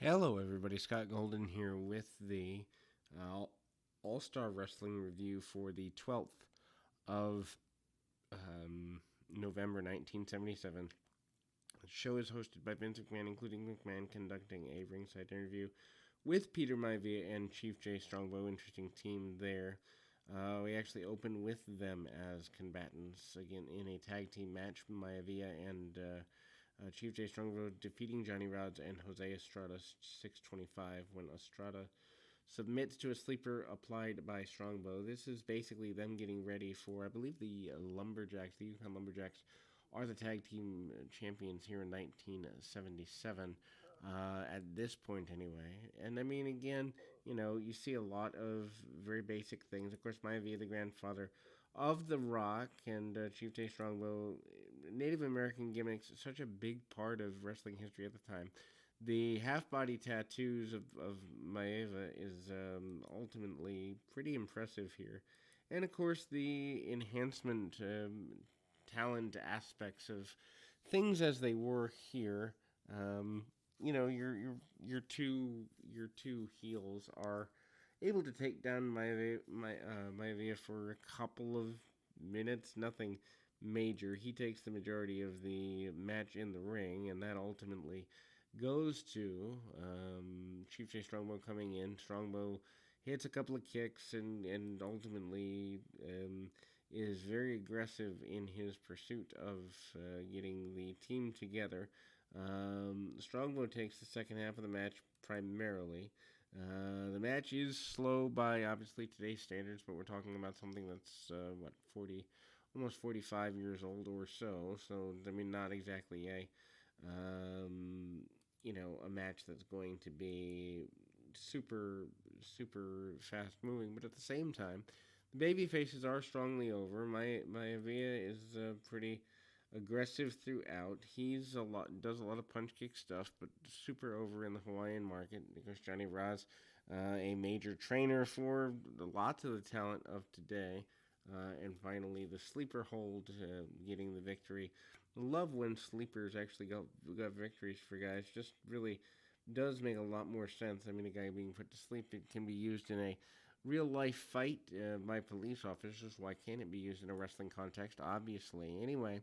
Hello, everybody. Scott Golden here with the uh, All Star Wrestling review for the 12th of November 1977. The show is hosted by Vince McMahon, including McMahon conducting a ringside interview with Peter Maivia and Chief Jay Strongbow. Interesting team there. We actually open with them as combatants again in a tag team match. Maivia and Chief Jay Strongbow defeating Johnny Rods and Jose Estrada 625 when Estrada submits to a sleeper applied by Strongbow. This is basically them getting ready for, I believe, the Lumberjacks, the Yukon Lumberjacks, are the tag team champions here in 1977. At this point, anyway. And I mean, again, you see a lot of very basic things. Of course, Maivia, the grandfather of The Rock, and Chief Jay Strongbow, Native American gimmicks, such a big part of wrestling history at the time. The half body tattoos of Maeva is ultimately pretty impressive here. And of course, the enhancement talent aspects of things as they were here. Your two heels are able to take down Maivia for a couple of minutes, nothing major. He takes the majority of the match in the ring, and that ultimately goes to Chief Jay Strongbow coming in. Strongbow hits a couple of kicks and ultimately is very aggressive in his pursuit of getting the team together. Strongbow takes the second half of the match primarily. The match is slow by obviously today's standards, but we're talking about something that's 40, almost 45 years old or so. So I mean, not exactly a match that's going to be super fast moving. But at the same time, the baby faces are strongly over. Maivia is pretty aggressive throughout. Does a lot of punch kick stuff, but super over in the Hawaiian market because Johnny Roz, a major trainer for lots of the talent of today. And finally, the sleeper hold getting the victory. Love when sleepers actually got victories for guys. Just really does make a lot more sense. I mean, a guy being put to sleep, it can be used in a real life fight by police officers. Why can't it be used in a wrestling context? Obviously. Anyway,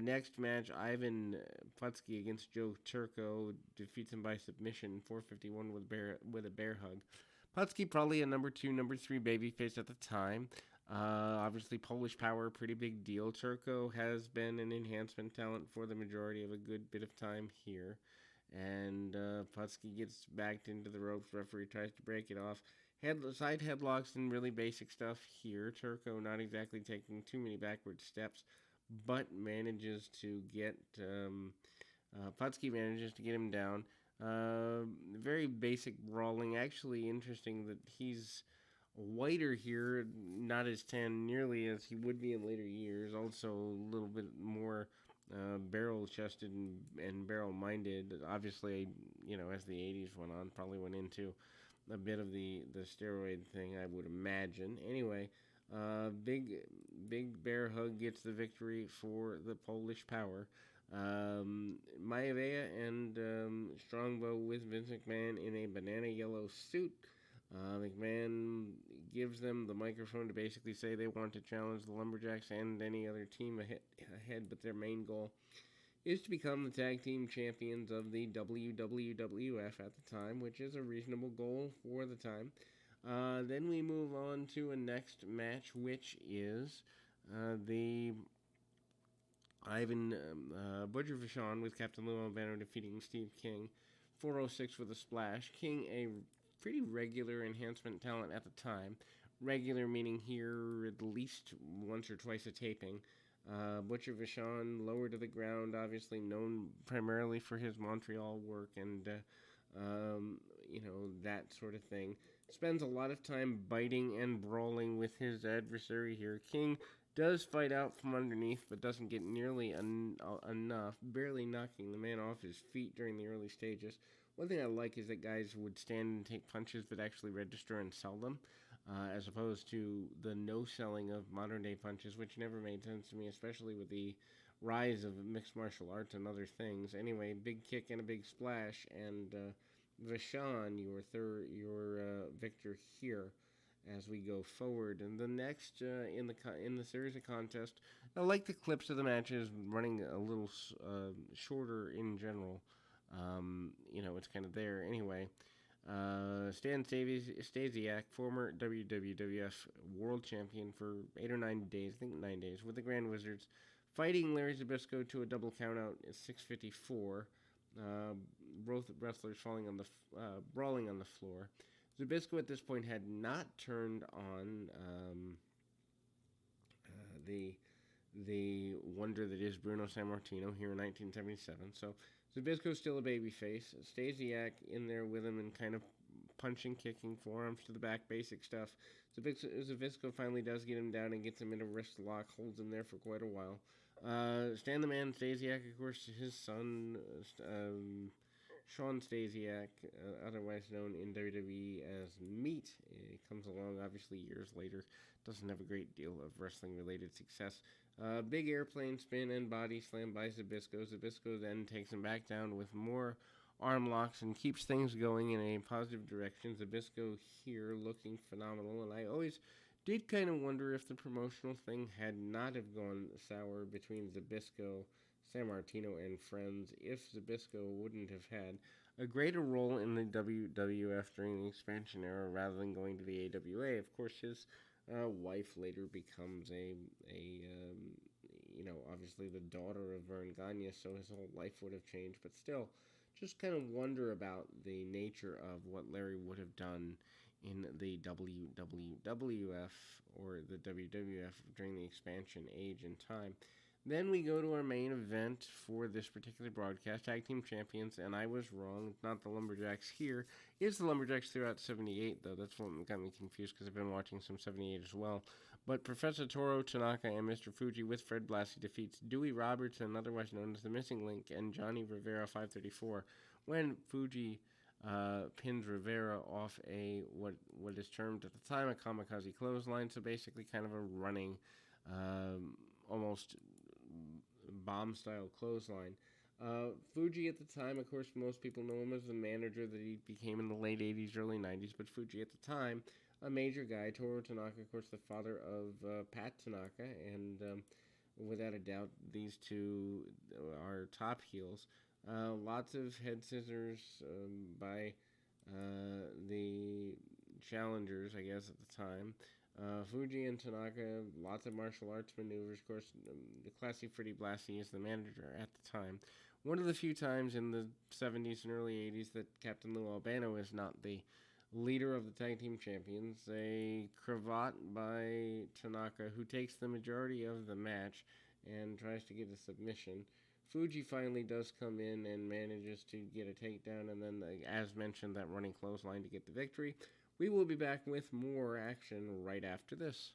next match, Ivan Putski against Joe Turco defeats him by submission, 451 with a bear hug. Putski probably a number 2, number 3 babyface at the time. Obviously, Polish Power, pretty big deal. Turco has been an enhancement talent for the majority of a good bit of time here. And Putski gets backed into the ropes. Referee tries to break it off. Side headlocks and really basic stuff here. Turco not exactly taking too many backward steps, but manages to get Putski manages to get him down. Very basic brawling. Actually, interesting that he's whiter here, not as tan nearly as he would be in later years. Also, a little bit more barrel chested and barrel minded. Obviously, as the 80s went on, probably went into a bit of the steroid thing, I would imagine. Anyway, big bear hug gets the victory for the Polish Power. Maivia and Strongbow with Vince McMahon in a banana yellow suit. McMahon gives them the microphone to basically say they want to challenge the Lumberjacks and any other team ahead, but their main goal is to become the tag team champions of the WWF at the time, which is a reasonable goal for the time. Then we move on to a next match, which is the Ivan Butcher Vachon with Captain Lou Albano defeating Steve King, 406 with a splash. King, a pretty regular enhancement talent at the time. Regular meaning here at least once or twice a taping. Butcher Vachon lower to the ground, obviously known primarily for his Montreal work and that sort of thing. Spends a lot of time biting and brawling with his adversary here. King does fight out from underneath, but doesn't get nearly enough, barely knocking the man off his feet during the early stages. One thing I like is that guys would stand and take punches but actually register and sell them, as opposed to the no-selling of modern-day punches, which never made sense to me, especially with the rise of mixed martial arts and other things. Anyway, big kick and a big splash, and Vachon, your victor here as we go forward. And the next in the series of contests, I like the clips of the matches running a little shorter in general. It's kind of there anyway. Stan Stasiak, former WWF World Champion for 8 or 9 days, I think 9 days, with the Grand Wizards, fighting Larry Zbyszko to a double countout at 6:54. Uh, both wrestlers brawling on the floor. Zbyszko at this point had not turned on the wonder that is Bruno Sammartino here in 1977. So Zbyszko's still a babyface. Stasiak in there with him and kind of punching, kicking, forearms to the back, basic stuff. Zbyszko finally does get him down and gets him in a wrist lock, holds him there for quite a while. Stan the Man Stasiak, of course, his son, Sean Stasiak, otherwise known in WWE as Meat, comes along obviously years later. Doesn't have a great deal of wrestling-related success. Big airplane spin and body slam by Zbyszko. Zbyszko then takes him back down with more arm locks and keeps things going in a positive direction. Zbyszko here looking phenomenal, and I always did kind of wonder if the promotional thing had not have gone sour between Zbyszko, Sammartino, and friends, if Zbyszko wouldn't have had a greater role in the WWF during the expansion era rather than going to the AWA. Of course, his wife later becomes obviously the daughter of Verne Gagne, so his whole life would have changed. But still, just kind of wonder about the nature of what Larry would have done in the WWF or the WWF during the expansion age and time. Then we go to our main event for this particular broadcast, Tag Team Champions, and I was wrong. Not the Lumberjacks here. It's the Lumberjacks throughout 78, though. That's what got me confused because I've been watching some 78 as well. But Professor Toru Tanaka and Mr. Fuji with Fred Blassie defeats Dewey Robertson, otherwise known as the Missing Link, and Johnny Rivera 534 when Fuji pins Rivera off what is termed at the time a kamikaze clothesline, so basically kind of a running, almost bomb-style clothesline. Fuji at the time, of course, most people know him as the manager that he became in the late 80s, early 90s, but Fuji at the time, a major guy. Toru Tanaka, of course, the father of Pat Tanaka, and without a doubt, these two are top heels. Lots of head scissors by the challengers, I guess, at the time. Fuji and Tanaka, lots of martial arts maneuvers. Of course, the classy Freddie Blassie is the manager at the time. One of the few times in the 70s and early 80s that Captain Lou Albano is not the leader of the Tag Team Champions. A cravat by Tanaka, who takes the majority of the match and tries to get a submission. Fuji finally does come in and manages to get a takedown, and then, as mentioned, that running clothesline to get the victory. We will be back with more action right after this.